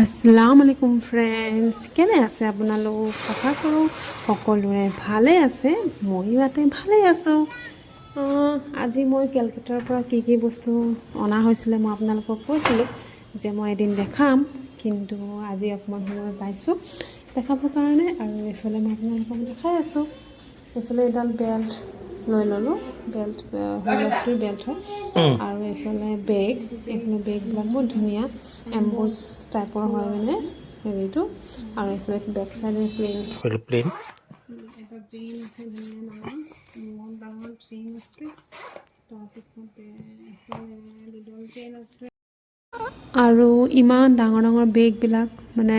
আসসালামু আলাইকুম ফ্ৰেণ্ডছ, কেনে আছে আপোনালোক? আশা কৰোঁ সকলোৰে ভালে আছে। ময়ো ইয়াতে ভালে আছোঁ। আজি মই কেলকাতাৰ পৰা কি বস্তু অনা হৈছিলে মই আপোনালোকক কৈছিলোঁ যে মই এদিন দেখাম, কিন্তু আজি অকণমান সময় পাইছোঁ দেখাবৰ কাৰণে। আৰু এইফালে মই আপোনালোকক দেখাই আছোঁ। এইফালে এডাল বেল্ট লৈ ল'লোঁ, বেল্ট সৰু বেল্ট হয়। আৰু এইফালে এইফালে বেগবিলাক বহুত ধুনীয়া এম্বুজ টাইপৰ হয় মানে হেৰিটো। আৰু এইফালে বেক চাইডে প্লেইন এটা চেইন আছে, ধুনীয়া ডাঙৰ চেইন আছে। তাৰপিছতে এইফালে দুডাল চেইন আছে আৰু ইমান ডাঙৰ বেগবিলাক মানে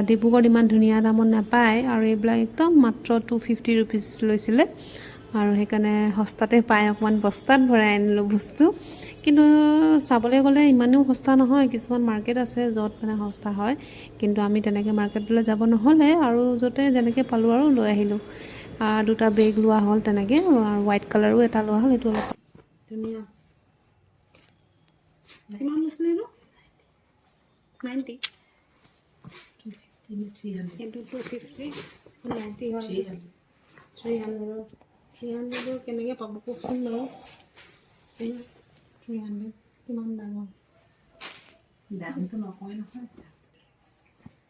ডিব্ৰুগড়ত ইমান ধুনীয়া দামত নাপায়। আৰু এইবিলাক একদম মাত্ৰ 250 ৰুপিজ লৈছিলে। আৰু সেইকাৰণে সস্তাতে পায়, অকণমান বস্তাত ভৰাই আনিলোঁ বস্তু। কিন্তু চাবলৈ গ'লে ইমানেও সস্তা নহয়। কিছুমান মাৰ্কেট আছে য'ত মানে সস্তা হয়, কিন্তু আমি তেনেকৈ মাৰ্কেটলৈ যাব নহ'লে আৰু য'তে যেনেকৈ পালোঁ আৰু লৈ আহিলোঁ। দুটা বেগ লোৱা হ'ল তেনেকৈ, আৰু হোৱাইট কালাৰো এটা লোৱা হ'ল। এইটো অলপ ধুনীয়া। কিমান লৈছিলে এইটো? 90। এইটো 250, 90 হয়। 300 কেনেকৈ পাব কওকচোন বাৰু। 300 কিমান ডাঙৰ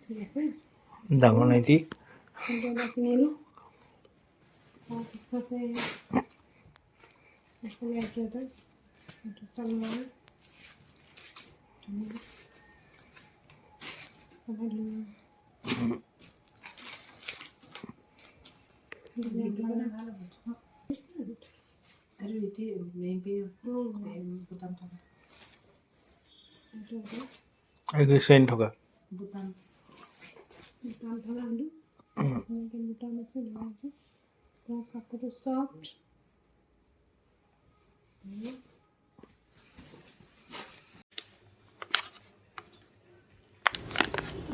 ঠিক আছে, ডাঙৰ নাইটি কিন্তু এবাৰ কিনিলোঁ। তাৰপিছতে এইফালে এইটো চালৱাৰ চেইন থকা বুটাম আছে। কাপোৰটো চফ্ট।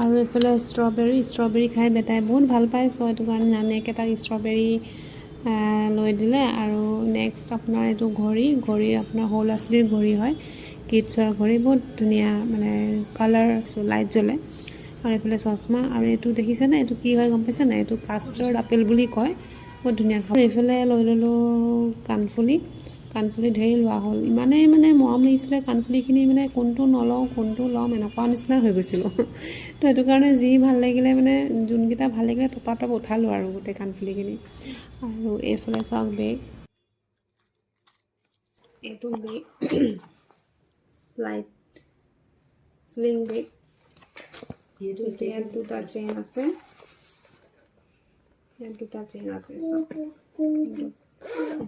আৰু এইফালে ষ্ট্ৰবেৰী খাই বেটাই বহুত ভাল পায়, চ' সেইটো কাৰণে নানেক এটা ষ্ট্ৰবেৰী লৈ দিলে। আৰু নেক্সট আপোনাৰ এইটো ঘড়ী আপোনাৰ সৰু ল'ৰা ছোৱালীৰ ঘড়ী হয়, কিডছৰ ঘড়ী। বহুত ধুনীয়া মানে কালাৰ লাইট জ্বলে। আৰু এইফালে চশমা। আৰু এইটো দেখিছেনে, এইটো কি হয় গম পাইছেনে? এইটো কাষ্টাৰ্ড আপেল বুলি কয়, বহুত ধুনীয়া খাব। এইফালে লৈ ল'লোঁ কাণফুলি ঢেৰ লোৱা হ'ল। ইমানেই মানে মৰম লাগিছিলে কাণফুলিখিনি, মানে কোনটো নলওঁ কোনটো ল'ম এনেকুৱা নিচিনা হৈ গৈছিলোঁ। তো সেইটো কাৰণে যি ভাল লাগিলে মানে যোনকেইটা ভাল লাগিলে টপ উঠালোঁ আৰু গোটেই কাণফুলিখিনি। আৰু এইফালে চাওক বেগ, এইটো বেগ স্লিং বেগ। ইয়াত দুটা চেইন আছে, দুটা চেইন চব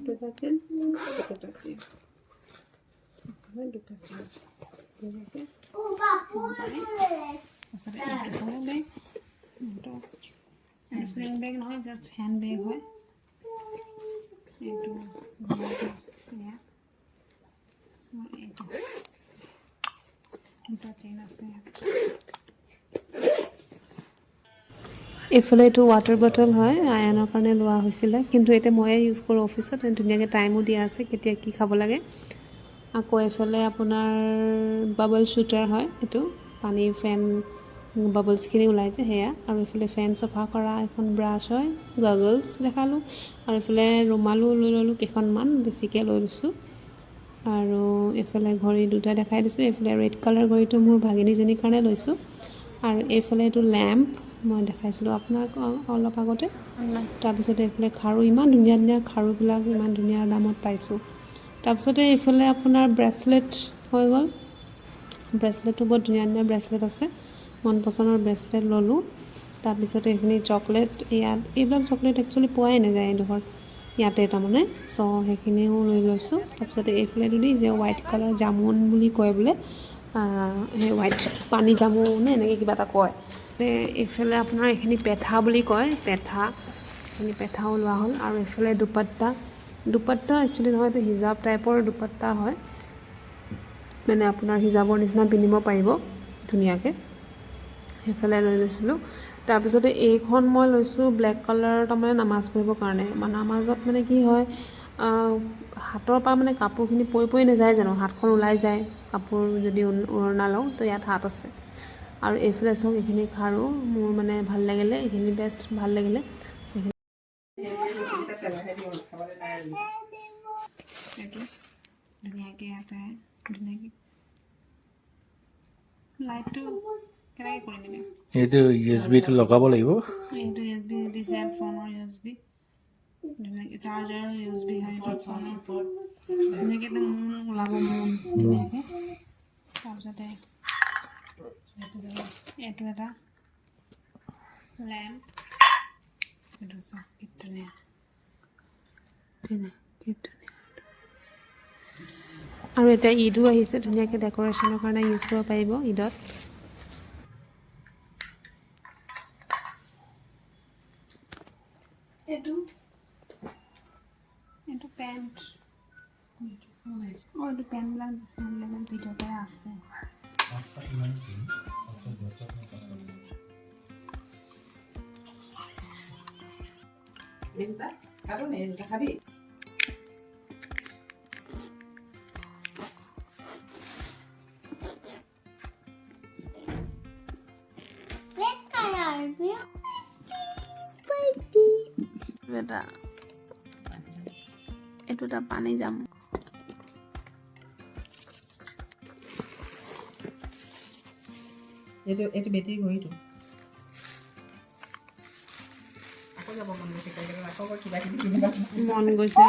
দুটা চেইন দুটা চেইন স্লিং বেগ নহয়, জাষ্ট হেণ্ড বেগ হয় এইটো। দুটা চেইন আছে। এইফালে এইটো ৱাটাৰ বটল হয়, আয়নৰ কাৰণে লোৱা হৈছিলে, কিন্তু এতিয়া ময়ে ইউজ কৰোঁ অফিচত। ধুনীয়াকৈ টাইমো দিয়া আছে কেতিয়া কি খাব লাগে। আকৌ এইফালে আপোনাৰ বাবল শ্বুটাৰ হয়, এইটো পানী ফেন বাবলছখিনি ওলাই যে সেয়া। আৰু এইফালে ফেন চফা কৰা এখন ব্ৰাছ হয়, গগলছ দেখালোঁ। আৰু এইফালে ৰুমালো লৈ ল'লোঁ কেইখনমান, বেছিকৈ লৈ লৈছোঁ। আৰু এইফালে ঘড়ী দুটা দেখাই দিছোঁ। এইফালে ৰেড কালাৰ ঘড়ীটো মোৰ ভাগিনীজনীৰ কাৰণে লৈছোঁ। আৰু এইফালে এইটো লেম্প মই দেখাইছিলোঁ আপোনাক অলপ আগতে। তাৰপিছতে এইফালে খাৰু, ইমান ধুনীয়া খাৰুবিলাক ইমান ধুনীয়া দামত পাইছোঁ। তাৰপিছতে এইফালে আপোনাৰ ব্ৰেচলেট হৈ গ'ল। ব্ৰেচলেটটো বহুত ধুনীয়া ব্ৰেচলেট আছে, মন পচন্দৰ ব্ৰেচলেট ল'লোঁ। তাৰপিছতে এইখিনি চকলেট, এইবিলাক চকলেট একচুৱেলি পোৱাই নাযায় এইডোখৰত, ইয়াতে তাৰমানে, চ' সেইখিনিও লৈ লৈছোঁ। তাৰপিছতে এইফালেটো যে হোৱাইট কালাৰ জামুন বুলি কয় বোলে, সেই হোৱাইট পানী জামুন নে এনেকৈ কিবা এটা কয়। এইফালে আপোনাৰ এইখিনি পেঠা বুলি কয়, এইখিনি পেঠাও লোৱা হ'ল। আৰু এইফালে দুপাট্টা একচুৱেলি নহয়, এইটো হিজাব টাইপৰ দুপাট্টা হয়, মানে আপোনাৰ হিজাবৰ নিচিনা পিন্ধিব পাৰিব ধুনীয়াকৈ। সেইফালে লৈ লৈছিলোঁ। তাৰপিছতে এইখন মই লৈছোঁ ব্লেক কালাৰ, তাৰমানে নামাজ পঢ়িবৰ কাৰণে। নামাজত মানে কি হয়, হাতৰ পৰা মানে কাপোৰখিনি পৰি নাযায় জানো, হাতখন ওলাই যায় কাপোৰ যদি ওড়না লওঁ, তো ইয়াত হাত আছে। আৰু এইফালে চাওক এইখিনি খাৰু মোৰ মানে ভাল লাগিলে, এইখিনি বেষ্ট ভাল লাগিলে। এইটো ধুনীয়াকৈ ইয়াতে ধুনীয়াকৈ লাইটটো কেনেকৈ কৰি দিবি, এইটো USB-টো লগাব লাগিব। এইটো USB দিছে, ফোনৰ USB ধুনীয়াকৈ, চাৰ্জাৰৰ USB হয়, এইটো ফোনৰ ওপৰত ধুনীয়াকৈ একদম ওলাব মন ধুনীয়াকৈ। তাৰপিছতে এইটো এটা লেম্প, এইটো চাওক কি ধুনীয়া, কি ধুনীয়া। আৰু এতিয়া ঈদো আহিছে, ধুনীয়াকৈ ডেক'ৰেশ্যনৰ কাৰণে ইউজ কৰিব পাৰিব ঈদত। এইটো পেণ্ট, এইটো পেণ্টবিলাক ভিতৰতে আছে। খাবি এইটো এটা পানী জাম, এইটো বেটেৰী ঘড়ীটো আকৌ যাব মন গৈছে, আকৌ কিবা কিবি কিনিবা মন গৈছে।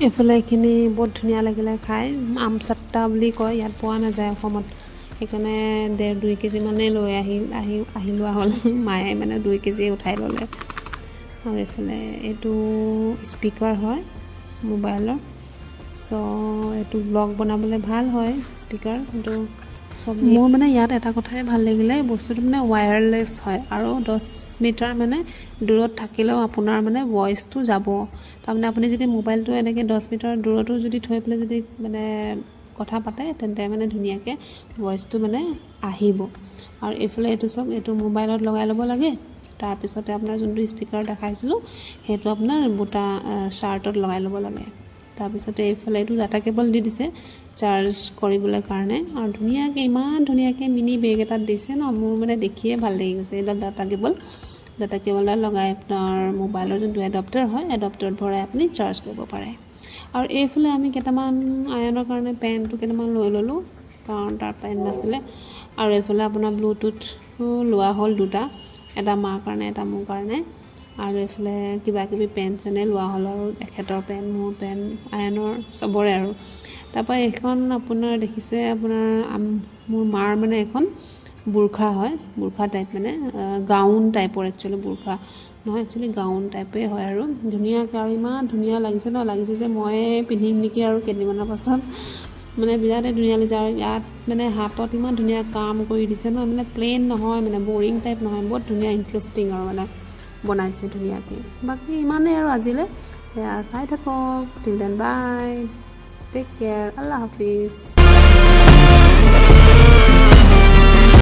এইফালে এইখিনি বহুত ধুনীয়া লাগিলে খাই, আমচাট্টা বুলি কয়, ইয়াত পোৱা নাযায় অসমত, সেইকাৰণে 1.5-2 কেজিমানেই লৈ আহি লোৱা হ'ল। মায়ে মানে 2 কেজি উঠাই ল'লে। আৰু এইফালে এইটো স্পীকাৰ হয় মোবাইলৰ, চ' এইটো ব্লগ বনাবলৈ ভাল হয় স্পীকাৰ। কিন্তু চব মোৰ মানে ইয়াত এটা কথাই ভাল লাগিলে, বস্তুটো মানে ৱায়াৰলেছ হয় আৰু 10 মিটাৰ মানে দূৰত থাকিলেও আপোনাৰ মানে ভইচটো যাব। তাৰমানে আপুনি যদি মোবাইলটো এনেকৈ 10 মিটাৰ দূৰতো যদি থৈ পেলাই যদি মানে কথা পাতে, তেন্তে মানে ধুনীয়াকৈ ভইচটো মানে আহিব। আৰু এইফালে এইটো চাওক, এইটো মোবাইলত লগাই ল'ব লাগে। তাৰপিছতে আপোনাৰ যোনটো স্পীকাৰ দেখাইছিলোঁ সেইটো আপোনাৰ বুটা শ্বাৰ্টত লগাই ল'ব লাগে। তাৰপিছতে এইফালে এইটো ডাটা কেবল দি দিছে চাৰ্জ কৰিবলৈ কাৰণে, আৰু ধুনীয়াকৈ ইমান ধুনীয়াকৈ মিনি বেগ এটাত দিছে ন, মোৰ মানে দেখিয়ে ভাল লাগি গৈছে। এইডাল ডাটা কেবলডাল লগাই আপোনাৰ মোবাইলৰ যোনটো এডপ্টাৰ হয়, এডপ্টাৰত ভৰাই আপুনি চাৰ্জ কৰিব পাৰে। আৰু এইফালে আমি কেইটামান আয়নৰ কাৰণে পেনটো কেইটামান লৈ ল'লোঁ, কাৰণ তাৰ পেন নাছিলে। আৰু এইফালে আপোনাৰ ব্লুটুথ লোৱা হ'ল 2টা, এটা মাৰ কাৰণে এটা মোৰ কাৰণে। আৰু এইফালে কিবাকিবি পেন চেনে লোৱা হ'ল, আৰু এখেতৰ পেন, মোৰ পেন, আয়নৰ, চবৰে আৰু। তাৰপৰা এইখন আপোনাৰ দেখিছে, আপোনাৰ মোৰ মাৰ মানে এখন বুৰ্খা হয়, বুৰ্খা টাইপ মানে গাউন টাইপৰ, একচুৱেলি বুৰ্খা নহয়, একচুৱেলি গাউন টাইপেই হয়। আৰু ধুনীয়াকৈ, আৰু ইমান ধুনীয়া লাগিছে ন, লাগিছে যে ময়ে পিন্ধিম নেকি আৰু কেইদিনমানৰ পাছত, মানে বিৰাটেই ধুনীয়া লাগিছে। আৰু ইয়াত মানে হাতত ইমান ধুনীয়া কাম কৰি দিছে ন, মানে প্লেইন নহয়, মানে বৰিং টাইপ নহয়, বহুত ধুনীয়া ইণ্টাৰেষ্টিং আৰু মানে বনাইছে ধুনীয়াকৈ। বাকী ইমানেই আৰু আজিলৈ, চাই থাকক, টিল দেন বাই, টেক কেয়াৰ, আল্লাহ হাফিজ।